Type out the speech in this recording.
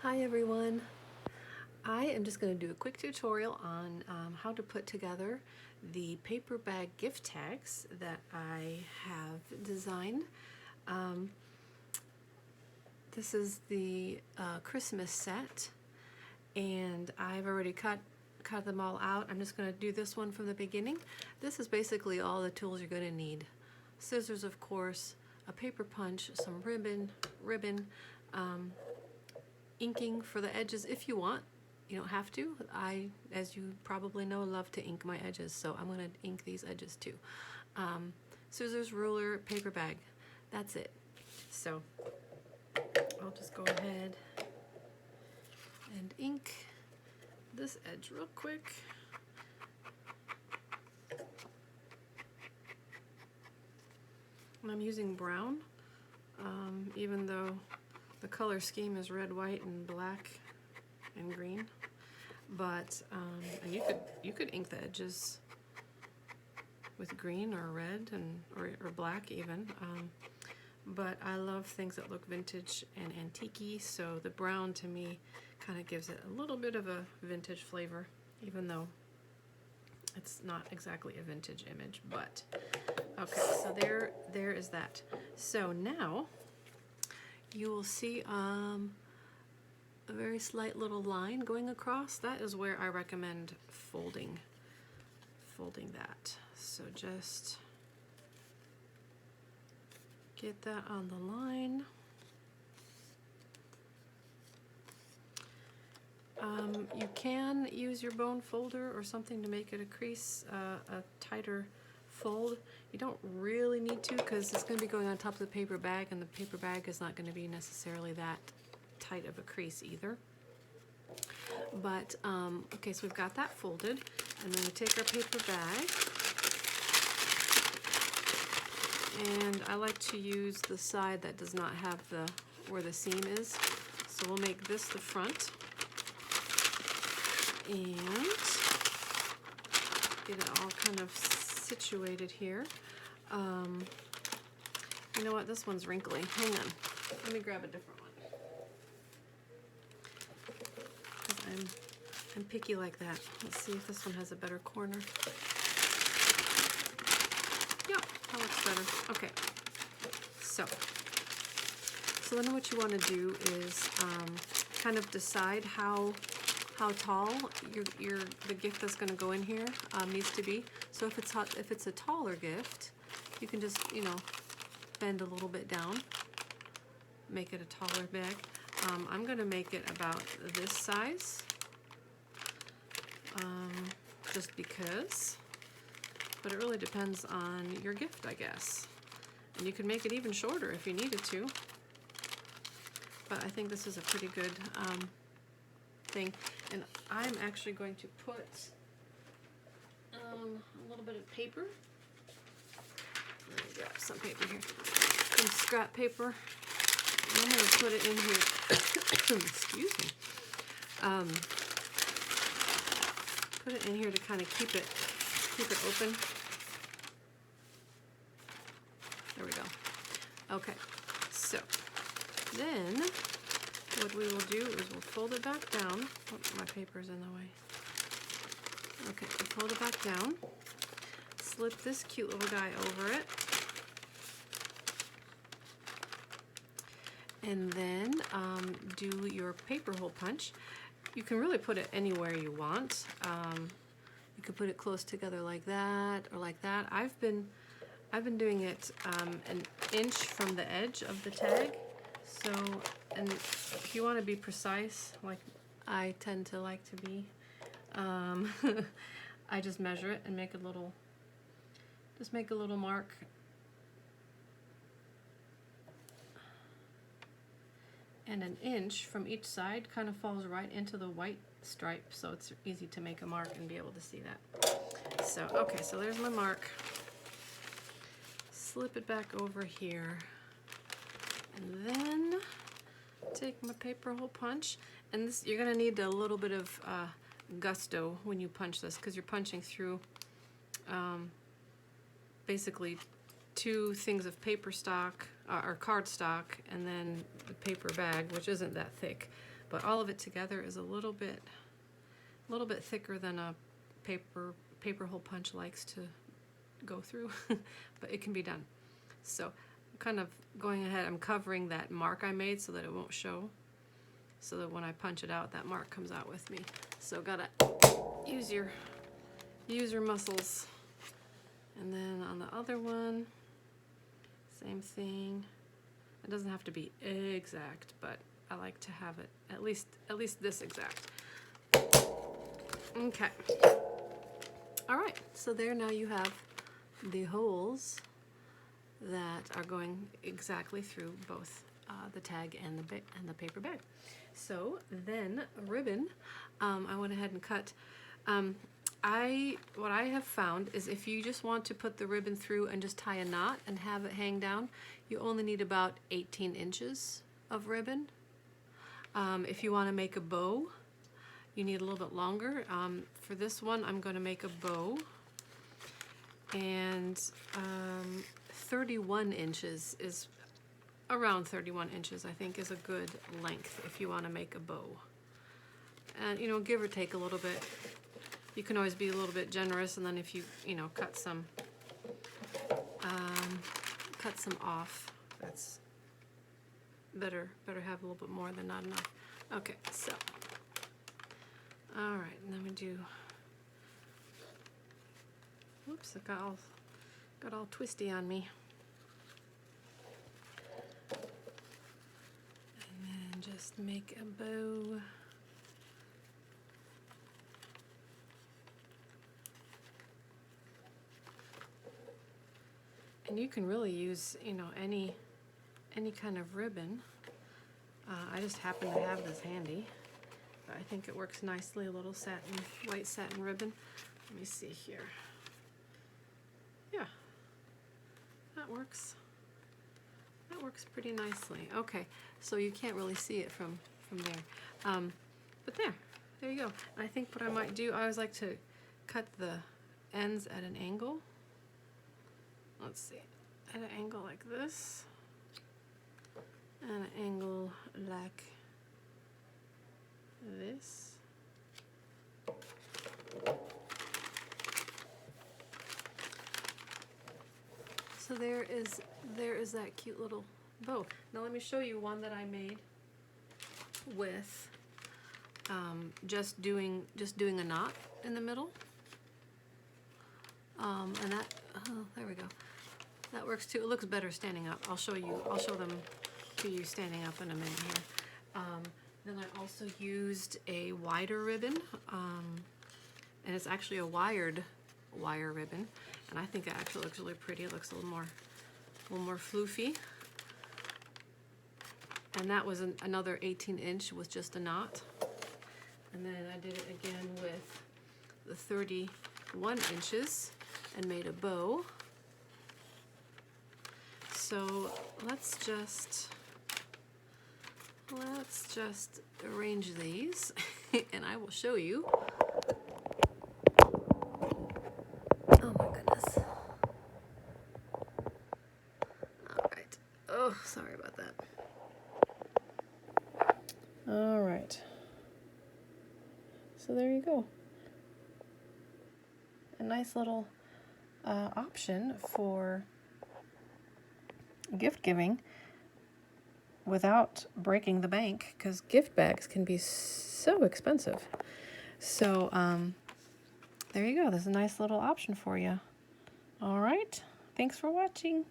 Hi everyone. I am just going to do a quick tutorial on how to put together the paper bag gift tags that I have designed. Um, this is the Christmas set, and I've already cut them all out. I'm just going to do this one from the beginning. This is basically all the tools you're going to need. Scissors, of course, a paper punch, some ribbon, inking for the edges if you want. You don't have to. I, as you probably know, love to ink my edges, so I'm going to ink these edges too. Scissors, ruler, paper bag. That's it. So I'll just go ahead and ink this edge real quick. And I'm using brown, even though the color scheme is red, white, and black and green. But and you could ink the edges with green or red or black even. But I love things that look vintage and antique-y, so the brown to me kind of gives it a little bit of a vintage flavor, even though it's not exactly a vintage image. But okay, so there is that. So now you will see a very slight little line going across. That is where I recommend folding that. So just get that on the line. You can use your bone folder or something to make it a crease, a tighter fold. You don't really need to, because it's going to be going on top of the paper bag, and the paper bag is not going to be necessarily that tight of a crease either. But okay, so we've got that folded, and then we take our paper bag, and I like to use the side that does not have where the seam is. So we'll make this the front, and get it all kind of situated here. You know what? This one's wrinkly. Hang on. Let me grab a different one. I'm picky like that. Let's see if this one has a better corner. Yeah, that looks better. Okay. So then what you want to do is kind of decide how tall the gift that's going to go in here needs to be. So if it's a taller gift, you can just bend a little bit down, make it a taller bag. I'm going to make it about this size, just because, but it really depends on your gift, I guess. And you can make it even shorter if you needed to, but I think this is a pretty good thing. And I'm actually going to put a little bit of paper. Let me grab some paper here, some scrap paper. I'm going to put it in here. Excuse me. Put it in here to kind of keep it open. There we go. Okay. So then what we will do is we'll fold it back down. Oh, my paper's in the way. Okay, we'll fold it back down. Slip this cute little guy over it. And then do your paper hole punch. You can really put it anywhere you want. You could put it close together like that or like that. I've been doing it an inch from the edge of the tag. So, and if you want to be precise, like I tend to like to be, I just measure it and make a little mark. And an inch from each side kind of falls right into the white stripe, so it's easy to make a mark and be able to see that. So, okay, so there's my mark. Slip it back over here. And then take my paper hole punch. And this, you're gonna need a little bit of gusto when you punch this, because you're punching through basically 2 things of paper stock or cardstock, and then the paper bag, which isn't that thick. but all of it together is a little bit thicker than a paper hole punch likes to go through, but it can be done. So I'm kind of going ahead, I'm covering that mark I made so that it won't show, so that when I punch it out, that mark comes out with me. So gotta use your muscles. And then on the other one, same thing. It doesn't have to be exact, but I like to have it at least this exact. Okay. All right, so there, now you have the holes that are going exactly through both the tag and the paper bag. So then ribbon, I went ahead and cut. What I have found is if you just want to put the ribbon through and just tie a knot and have it hang down, you only need about 18 inches of ribbon. If you want to make a bow, you need a little bit longer. For this one, I'm going to make a bow, and 31 inches is around 31 inches, I think, is a good length if you want to make a bow. And, you know, give or take a little bit. You can always be a little bit generous, and then if you cut some off, that's better have a little bit more than not enough. Okay, so all right, and then we do, whoops, it got all twisty on me. And then just make a bow. And you can really use, any kind of ribbon. I just happen to have this handy, but I think it works nicely. A little white satin ribbon. Let me see here. Yeah, that works. That works pretty nicely. Okay, so you can't really see it from there, but there you go. I think what I might do, I always like to cut the ends at an angle. Let's see, at an angle like this, and an angle like this. So there is that cute little bow. Now let me show you one that I made with just doing a knot in the middle. And that, oh, there we go. That works too. It looks better standing up. I'll show them to you standing up in a minute here. Then I also used a wider ribbon, and it's actually a wired wire ribbon, and I think it actually looks really pretty. It looks a little more floofy. And that was another 18-inch with just a knot. And then I did it again with the 31 inches and made a bow. So let's just arrange these and I will show you. Oh my goodness. All right. Oh, sorry about that. All right. So there you go. A nice little option for gift giving without breaking the bank, because gift bags can be so expensive. So there you go. There's a nice little option for you. All right. Thanks for watching.